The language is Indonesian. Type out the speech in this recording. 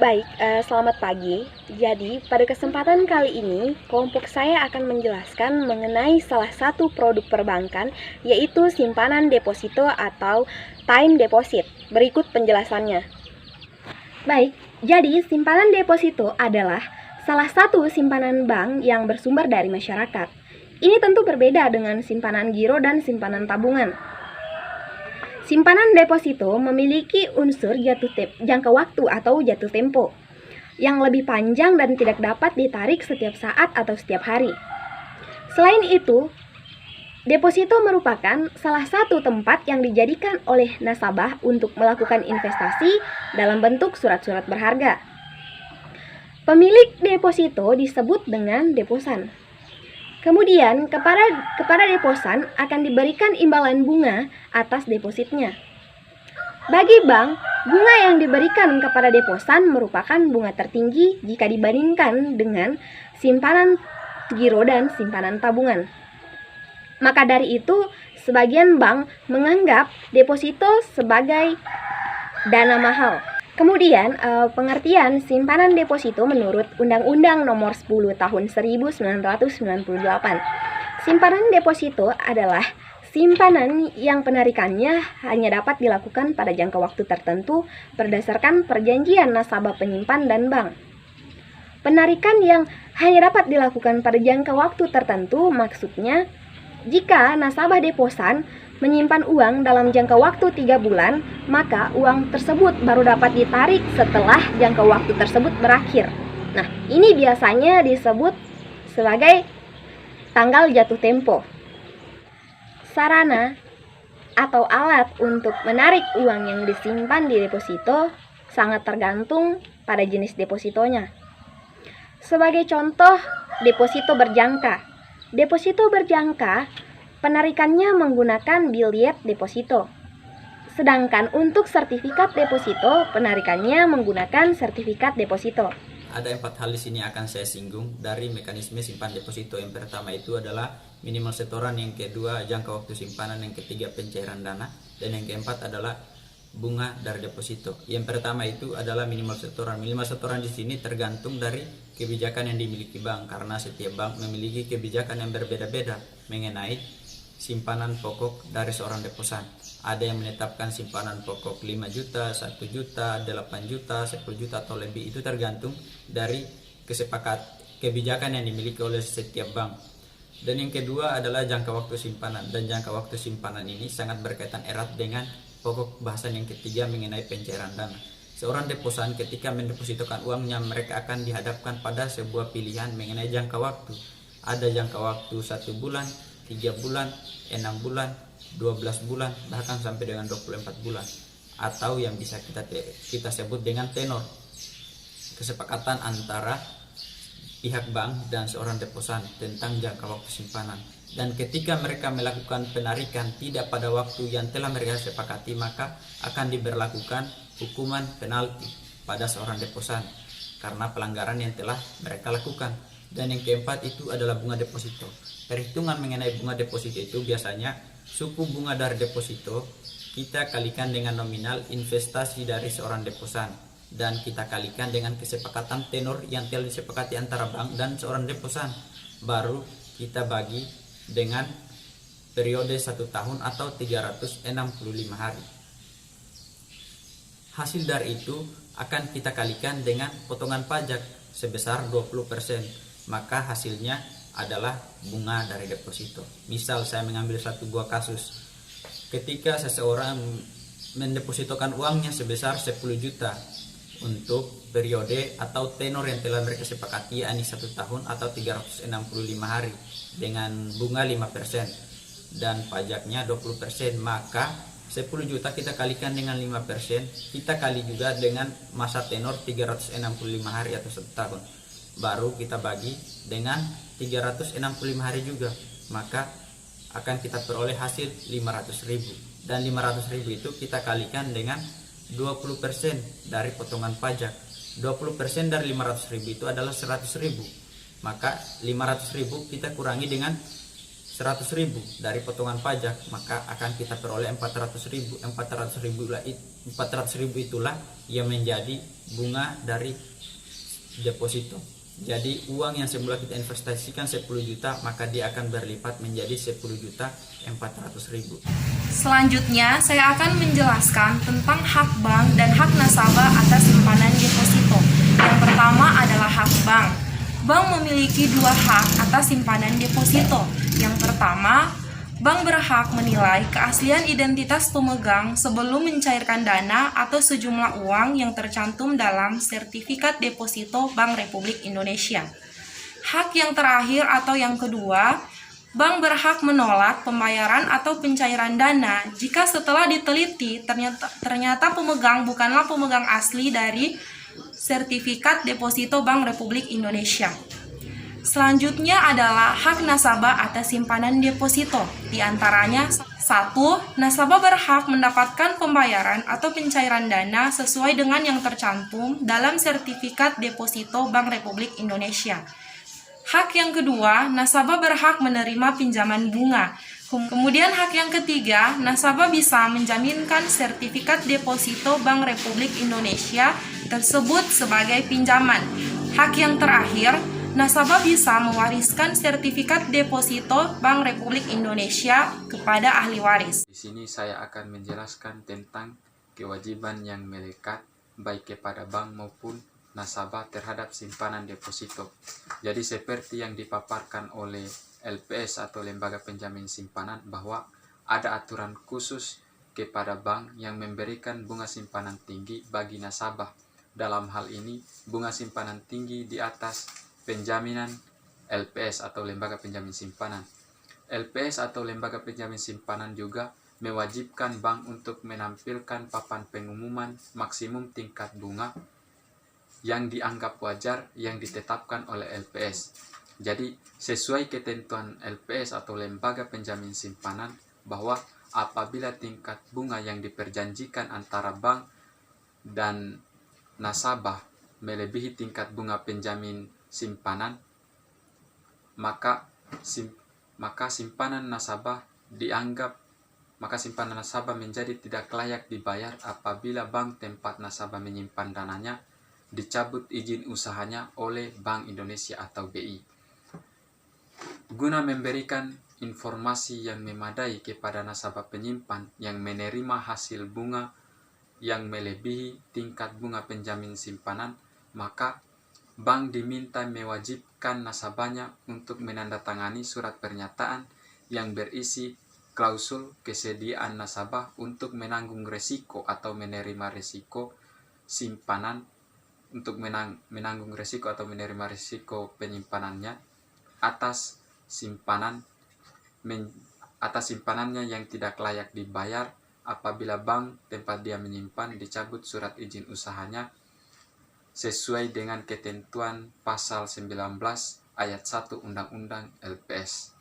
Baik, selamat pagi. Jadi, pada kesempatan kali ini, kelompok saya akan menjelaskan mengenai salah satu produk perbankan, yaitu simpanan deposito atau time deposit. Berikut penjelasannya. Baik, jadi simpanan deposito adalah salah satu simpanan bank yang bersumber dari masyarakat. Ini tentu berbeda dengan simpanan giro dan simpanan tabungan. Simpanan deposito memiliki unsur jangka waktu atau jatuh tempo yang lebih panjang dan tidak dapat ditarik setiap saat atau setiap hari. Selain itu, deposito merupakan salah satu tempat yang dijadikan oleh nasabah untuk melakukan investasi dalam bentuk surat-surat berharga. Pemilik deposito disebut dengan deposan. Kemudian, kepada deposan akan diberikan imbalan bunga atas depositnya. Bagi bank, bunga yang diberikan kepada deposan merupakan bunga tertinggi jika dibandingkan dengan simpanan giro dan simpanan tabungan. Maka dari itu, sebagian bank menganggap deposito sebagai dana mahal. Kemudian, pengertian simpanan deposito menurut Undang-Undang Nomor 10 Tahun 1998. Simpanan deposito adalah simpanan yang penarikannya hanya dapat dilakukan pada jangka waktu tertentu berdasarkan perjanjian nasabah penyimpan dan bank. Penarikan yang hanya dapat dilakukan pada jangka waktu tertentu maksudnya jika nasabah deposan menyimpan uang dalam jangka waktu 3 bulan, maka uang tersebut baru dapat ditarik setelah jangka waktu tersebut berakhir. Nah, ini biasanya disebut sebagai tanggal jatuh tempo. Sarana atau alat untuk menarik uang yang disimpan di deposito sangat tergantung pada jenis depositonya. Sebagai contoh, deposito berjangka. Deposito berjangka penarikannya menggunakan biljet deposito. Sedangkan untuk sertifikat deposito, penarikannya menggunakan sertifikat deposito. Ada 4 hal di sini akan saya singgung dari mekanisme simpan deposito. Yang pertama itu adalah minimal setoran, yang kedua jangka waktu simpanan, yang ketiga pencairan dana, dan yang keempat adalah bunga dari deposito. Yang pertama itu adalah minimal setoran. Minimal setoran di sini tergantung dari kebijakan yang dimiliki bank, karena setiap bank memiliki kebijakan yang berbeda-beda mengenai simpanan pokok dari seorang deposan. Ada yang menetapkan simpanan pokok 5 juta, 1 juta, 8 juta, 10 juta atau lebih. Itu tergantung dari kebijakan yang dimiliki oleh setiap bank. Dan yang kedua adalah jangka waktu simpanan. Dan jangka waktu simpanan ini sangat berkaitan erat dengan pokok bahasan yang ketiga mengenai pencairan dana. Seorang deposan ketika mendepositokan uangnya, mereka akan dihadapkan pada sebuah pilihan mengenai jangka waktu. Ada jangka waktu 1 bulan, 3 bulan, 6 bulan, 12 bulan, bahkan sampai dengan 24 bulan. Atau yang bisa kita sebut dengan tenor. Kesepakatan antara pihak bank dan seorang deposan tentang jangka waktu simpanan. Dan ketika mereka melakukan penarikan tidak pada waktu yang telah mereka sepakati, maka akan diberlakukan hukuman penalti pada seorang deposan karena pelanggaran yang telah mereka lakukan. Dan yang keempat itu adalah bunga deposito. Perhitungan mengenai bunga deposito itu biasanya suku bunga dari deposito kita kalikan dengan nominal investasi dari seorang deposan, dan kita kalikan dengan kesepakatan tenor yang telah disepakati antara bank dan seorang deposan. Baru kita bagi dengan periode 1 tahun atau 365 hari. Hasil dari itu akan kita kalikan dengan potongan pajak sebesar 20%. Maka hasilnya adalah bunga dari deposito. Misal saya mengambil satu buah kasus. Ketika seseorang mendepositokan uangnya sebesar 10 juta untuk periode atau tenor yang telah mereka sepakati, yakni 1 tahun atau 365 hari dengan bunga 5% dan pajaknya 20%, maka 10 juta kita kalikan dengan 5%, kita kali juga dengan masa tenor 365 hari atau 1 tahun. Baru kita bagi dengan 365 hari juga, maka akan kita peroleh hasil 500.000. Dan 500.000 itu kita kalikan dengan 20% dari potongan pajak. 20% dari 500.000 itu adalah 100.000. Maka 500.000 kita kurangi dengan 100.000 dari potongan pajak, maka akan kita peroleh 400.000. 400.000 itulah yang menjadi bunga dari deposito. Jadi uang yang semula kita investasikan 10 juta, maka dia akan berlipat menjadi 10.400.000. Selanjutnya, saya akan menjelaskan tentang hak bank dan hak nasabah atas simpanan deposito. Yang pertama adalah hak bank. Bank memiliki dua hak atas simpanan deposito. Yang pertama, bank berhak menilai keaslian identitas pemegang sebelum mencairkan dana atau sejumlah uang yang tercantum dalam sertifikat deposito Bank Republik Indonesia. Hak yang terakhir atau yang kedua, bank berhak menolak pembayaran atau pencairan dana jika setelah diteliti ternyata pemegang bukanlah pemegang asli dari sertifikat deposito Bank Republik Indonesia. Selanjutnya adalah hak nasabah atas simpanan deposito. Di antaranya, 1. Nasabah berhak mendapatkan pembayaran atau pencairan dana sesuai dengan yang tercantum dalam sertifikat deposito Bank Republik Indonesia. Hak yang kedua, nasabah berhak menerima pinjaman bunga. Kemudian hak yang ketiga, nasabah bisa menjaminkan sertifikat deposito Bank Republik Indonesia tersebut sebagai pinjaman. Hak yang terakhir, nasabah bisa mewariskan sertifikat deposito Bank Republik Indonesia kepada ahli waris. Di sini saya akan menjelaskan tentang kewajiban yang melekat baik kepada bank maupun nasabah terhadap simpanan deposito. Jadi seperti yang dipaparkan oleh LPS atau Lembaga Penjamin Simpanan, bahwa ada aturan khusus kepada bank yang memberikan bunga simpanan tinggi bagi nasabah. Dalam hal ini, bunga simpanan tinggi di atas penjaminan LPS atau Lembaga Penjamin Simpanan. LPS atau Lembaga Penjamin Simpanan juga mewajibkan bank untuk menampilkan papan pengumuman maksimum tingkat bunga yang dianggap wajar yang ditetapkan oleh LPS. Jadi sesuai ketentuan LPS atau Lembaga Penjamin Simpanan, bahwa apabila tingkat bunga yang diperjanjikan antara bank dan nasabah melebihi tingkat bunga penjamin simpanan, maka simpanan nasabah menjadi tidak layak dibayar apabila bank tempat nasabah menyimpan dananya dicabut izin usahanya oleh Bank Indonesia atau BI. Guna memberikan informasi yang memadai kepada nasabah penyimpan yang menerima hasil bunga yang melebihi tingkat bunga penjamin simpanan, maka bank diminta mewajibkan nasabahnya untuk menandatangani surat pernyataan yang berisi klausul kesediaan nasabah untuk menanggung resiko atau menerima resiko simpanan, untuk menanggung resiko atau menerima resiko penyimpanannya atas simpanannya yang tidak layak dibayar apabila bank tempat dia menyimpan dicabut surat izin usahanya sesuai dengan ketentuan pasal 19 ayat 1 Undang-Undang LPS.